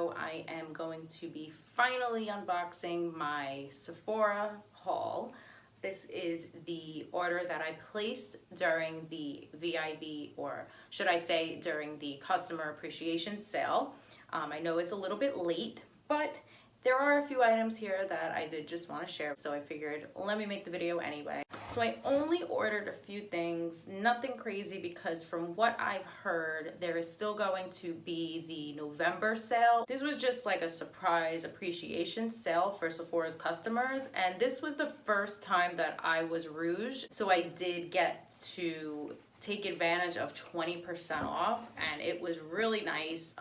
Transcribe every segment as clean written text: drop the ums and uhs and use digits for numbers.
video, I am going to be finally unboxing my Sephora haul. This is the order that I placed during the VIB, or should I say during the customer appreciation sale. I know it's a little bit late, but there are a few items here that I did just want to share, so I figured let me make the video anyway. So I only ordered a few things, nothing crazy, because from what I've heard, there is still going to be the November sale. This was just like a surprise appreciation sale for Sephora's customers, and this was the first time that I was Rouge, so I did get to take advantage of 20% off, and it was really nice.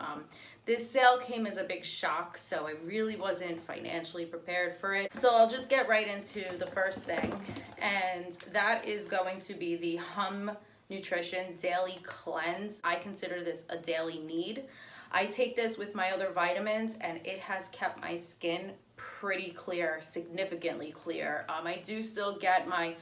This sale came as a big shock, so I really wasn't financially prepared for it. So I'll just get right into the first thing, and that is going to be the Hum Nutrition Daily Cleanse. I consider this a daily need. I take this with my other vitamins, and it has kept my skin pretty clear, significantly clear. I do still get my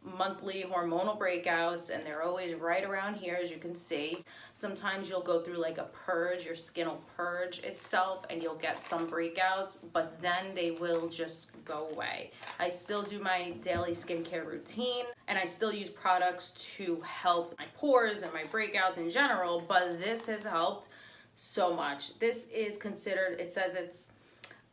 monthly hormonal breakouts, and they're always right around here, as you can see. Sometimes you'll go through like a purge, your skin will purge itself and you'll get some breakouts, but then they will just go away. I still do my daily skincare routine, and I still use products to help my pores and my breakouts in general, but this has helped so much. This is considered, it says it's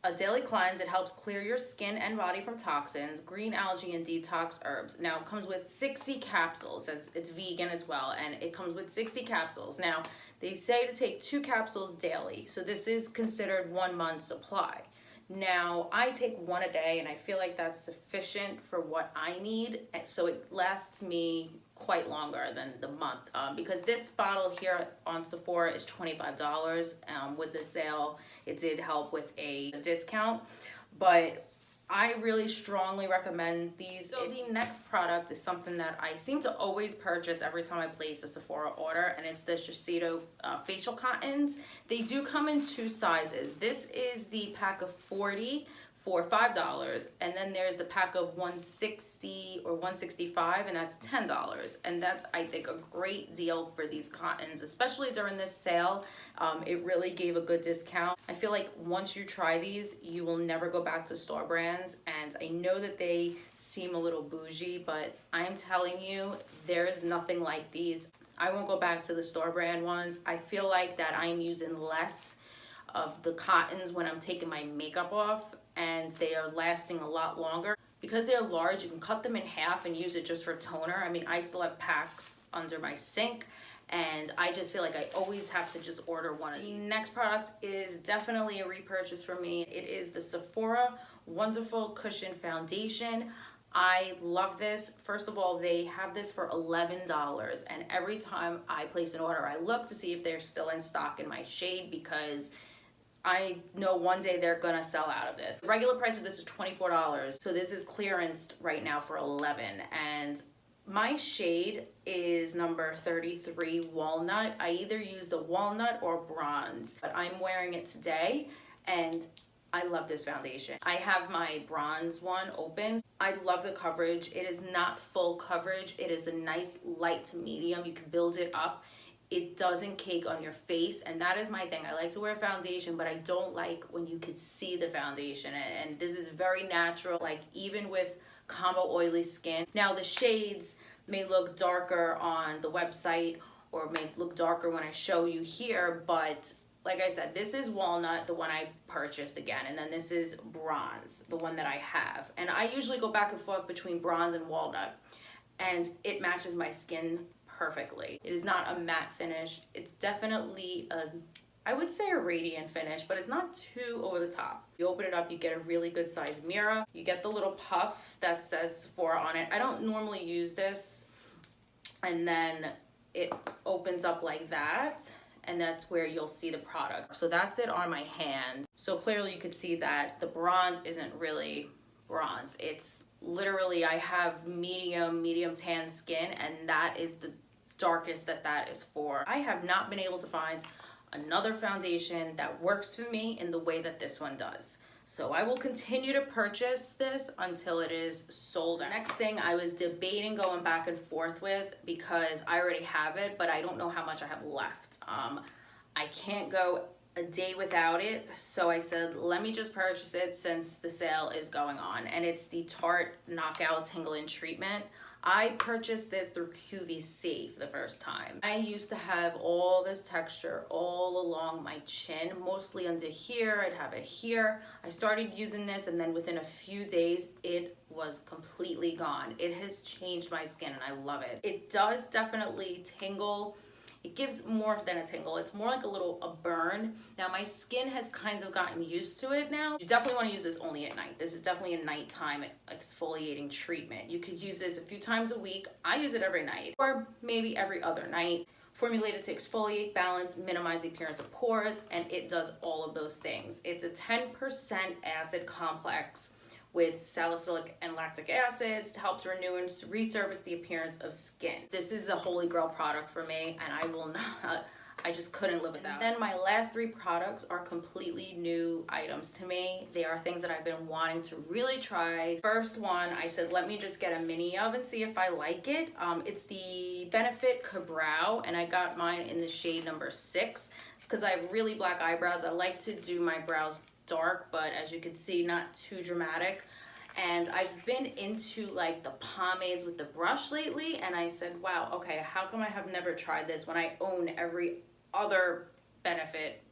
a daily cleanse. It helps clear your skin and body from toxins, green algae, and detox herbs. Now, it comes with 60 capsules. It's vegan as well, and it comes with 60 capsules. Now, they say to take 2 capsules daily, so this is considered 1 month's supply. Now, I take 1 a day, and I feel like that's sufficient for what I need, so it lasts me quite longer than the month, because this bottle here on Sephora is $25. With the sale, it did help with a discount, but I really strongly recommend these. So the next product is something that I seem to always purchase every time I place a Sephora order, and it's the Shiseido facial cottons. They do come in 2 sizes. This is the pack of 40 for $5, and then there's the pack of 160 or 165, and that's $10. And that's, I think, a great deal for these cottons, especially during this sale. It really gave a good discount. I feel like once you try these, you will never go back to store brands, and I know that they seem a little bougie, but I'm telling you, there is nothing like these. I won't go back to the store brand ones. I feel like that I'm using less of the cottons when I'm taking my makeup off, and they are lasting a lot longer. Because they're large, you can cut them in half and use it just for toner. I mean, I still have packs under my sink, and I just feel like I always have to just order one of these. The next product is definitely a repurchase for me. It is the Sephora Wonderful Cushion Foundation. I love this. First of all, they have this for $11, and every time I place an order, I look to see if they're still in stock in my shade, because I know one day they're gonna sell out of this. The regular price of this is $24, so this is clearanced right now for $11, and my shade is number 33 Walnut. I either use the walnut or bronze, but I'm wearing it today, and I love this foundation. I have my bronze one open. I love the coverage. It is not full coverage. It is a nice light to medium. You can build it up. It doesn't cake on your face, and that is my thing. I like to wear foundation, but I don't like when you could see the foundation, and this is very natural, like even with combo oily skin. Now, the shades may look darker on the website or may look darker when I show you here, but like I said, this is walnut, the one I purchased again, and then this is bronze, the one that I have. And I usually go back and forth between bronze and walnut, and it matches my skin perfectly. It is not a matte finish. It's definitely I would say a radiant finish, but it's not too over the top. You open it up, you get a really good size mirror. You get the little puff that says Sephora on it. I don't normally use this, and then it opens up like that, and that's where you'll see the product. So that's it on my hand. So clearly you could see that the bronze isn't really bronze. It's literally, I have medium tan skin, and that is the darkest that is for. I have not been able to find another foundation that works for me in the way that this one does. So I will continue to purchase this until it is sold out. Next thing I was debating going back and forth with, because I already have it, but I don't know how much I have left. I can't go a day without it, so I said let me just purchase it since the sale is going on. And it's the Tarte Knockout Tingling treatment. I purchased this through QVC for the first time. I used to have all this texture all along my chin, mostly under here. I'd have it here. I started using this, and then within a few days it was completely gone. It has changed my skin and I love it. It does definitely tingle. It gives more than a tingle. It's more like a burn. Now my skin has kind of gotten used to it now. You definitely want to use this only at night. This is definitely a nighttime exfoliating treatment. You could use this a few times a week. I use it every night or maybe every other night. Formulated to exfoliate, balance, minimize the appearance of pores, and it does all of those things. It's a 10% acid complex with salicylic and lactic acids to help to renew and resurface the appearance of skin. This is a holy grail product for me, and I just couldn't live without it. Then my last 3 products are completely new items to me. They are things that I've been wanting to really try. First one, I said, let me just get a mini of and see if I like it. It's the Benefit Ka-Brow, and I got mine in the shade number 6. It's because I have really black eyebrows. I like to do my brows dark, but as you can see, not too dramatic. And I've been into like the pomades with the brush lately, and I said, wow, okay, how come I have never tried this when I own every other Benefit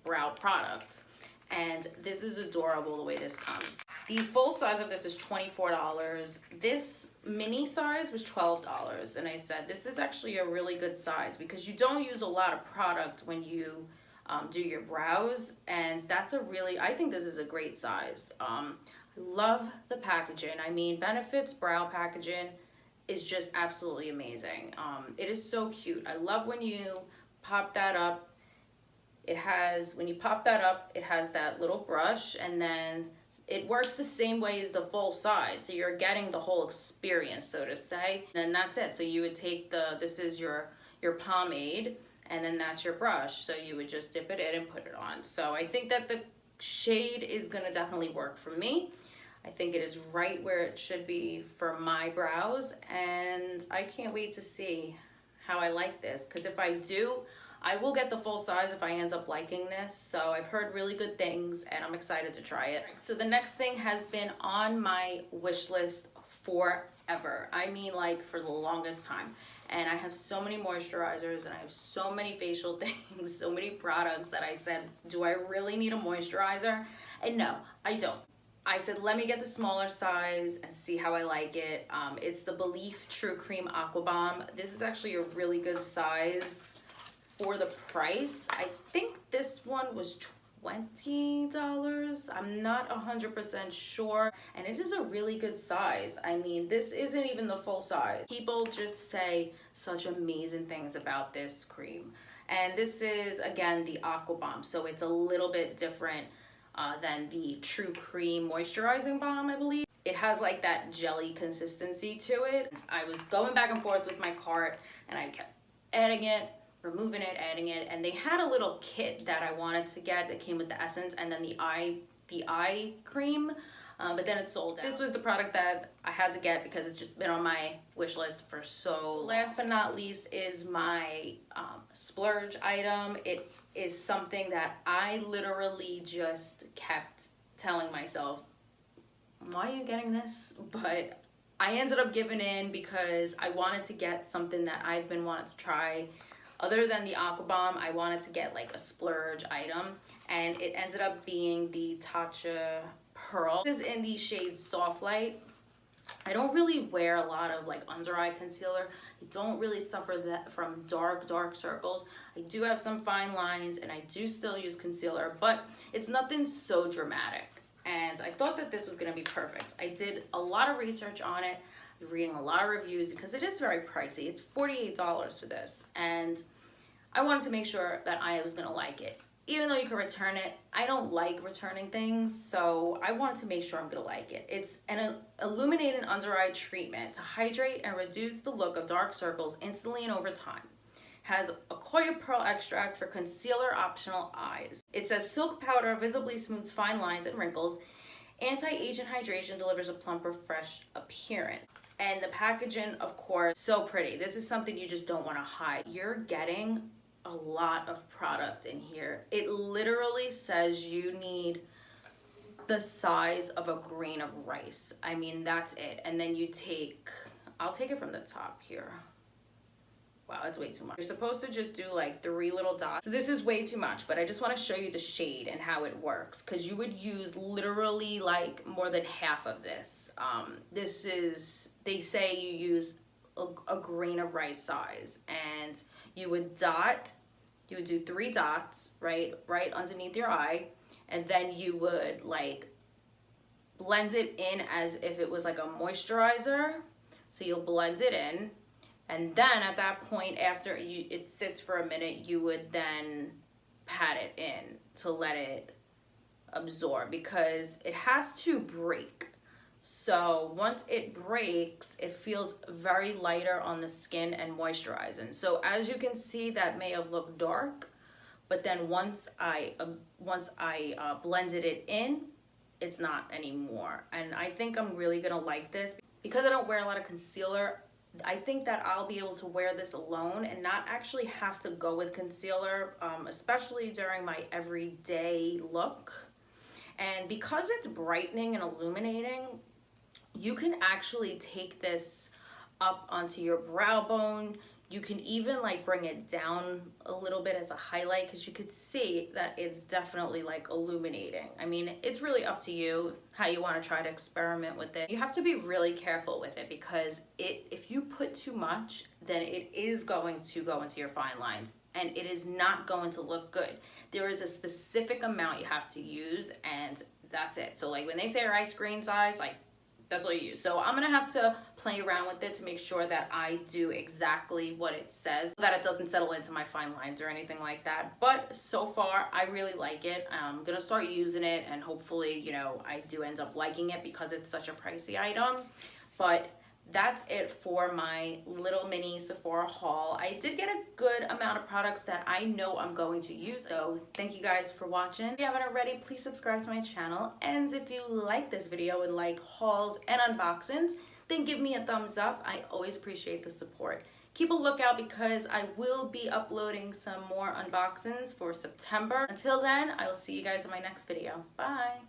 brow product? And this is adorable the way this comes. The full size of this is $24. This mini size was $12, and I said this is actually a really good size because you don't use a lot of product when you do your brows, and that's I think this is a great size. I love the packaging. I mean, Benefit's brow packaging is just absolutely amazing. It is so cute. I love when you pop that up. When you pop that up, it has that little brush, and then it works the same way as the full size. So you're getting the whole experience, so to say. And that's it. So you would take this is your pomade, and then that's your brush. So you would just dip it in and put it on. So I think that the shade is gonna definitely work for me. I think it is right where it should be for my brows, and I can't wait to see how I like this, because if I do, I will get the full size if I end up liking this. So I've heard really good things, and I'm excited to try it. So the next thing has been on my wish list forever. I mean, like, for the longest time. And I have so many moisturizers, and I have so many facial things, so many products that I said, do I really need a moisturizer? And no, I don't. I said, let me get the smaller size and see how I like it. It's the Belif True Cream Aqua Bomb. This is actually a really good size for the price. I think this one was $20. I'm not 100% sure, and it is a really good size. I mean, this isn't even the full size. People just say such amazing things about this cream. And this is, again, the Aqua Bomb, so it's a little bit different than the True Cream Moisturizing Balm, I believe. It has like that jelly consistency to it. I was going back and forth with my cart, and I kept adding it, removing it, adding it, and they had a little kit that I wanted to get that came with the essence and then the eye cream, but then it sold out. This was the product that I had to get because it's just been on my wish list for so long. Last but not least is my splurge item. It is something that I literally just kept telling myself, why are you getting this? But I ended up giving in because I wanted to get something that I've been wanting to try. Other than the Aqua Bomb, I wanted to get like a splurge item, and it ended up being the Tatcha Pearl. This is in the shade Softlight. I don't really wear a lot of like under eye concealer. I don't really suffer from dark circles. I do have some fine lines, and I do still use concealer, but it's nothing so dramatic. And I thought that this was gonna be perfect. I did a lot of research on it, reading a lot of reviews because it is very pricey. It's $48 for this, and I wanted to make sure that I was gonna like it. Even though you can return it, I don't like returning things, so I wanted to make sure I'm gonna like it. It's an illuminating under eye treatment to hydrate and reduce the look of dark circles instantly and over time. Has Aqua Pearl extract for concealer optional eyes. It says silk powder visibly smooths fine lines and wrinkles. Anti-aging hydration delivers a plumper, fresh appearance. And the packaging, of course, so pretty. This is something you just don't want to hide. You're getting a a lot of product in here. It literally says you need the size of a grain of rice. I mean, that's it. And then you take, I'll take it from the top here. Wow, that's way too much. You're supposed to just do like 3 little dots. So this is way too much, but I just want to show you the shade and how it works, because you would use literally like more than half of this. This is, they say you use a grain of rice size, and you would do 3 dots right underneath your eye, and then you would like blend it in as if it was like a moisturizer. So you'll blend it in. And then at that point, after it sits for a minute, you would then pat it in to let it absorb, because it has to break. So once it breaks, it feels very lighter on the skin and moisturizing. So as you can see, that may have looked dark, but then once I blended it in, it's not anymore. And I think I'm really gonna like this because I don't wear a lot of concealer. I think that I'll be able to wear this alone and not actually have to go with concealer, especially during my everyday look. And because it's brightening and illuminating, you can actually take this up onto your brow bone. You can even like bring it down a little bit as a highlight, because you could see that it's definitely like illuminating. I mean, it's really up to you how you want to try to experiment with it. You have to be really careful with it, because if you put too much, then it is going to go into your fine lines and it is not going to look good. There is a specific amount you have to use, and that's it. So like when they say rice grain size, like that's all you use. So I'm gonna have to play around with it to make sure that I do exactly what it says, so that it doesn't settle into my fine lines or anything like that. But so far, I really like it. I'm gonna start using it, and hopefully, you know, I do end up liking it because it's such a pricey item. But that's it for my little mini Sephora haul. I did get a good amount of products that I know I'm going to use. So thank you guys for watching. If you haven't already, please subscribe to my channel. And if you like this video and like hauls and unboxings, then give me a thumbs up. I always appreciate the support. Keep a lookout, because I will be uploading some more unboxings for September. Until then, I will see you guys in my next video. Bye.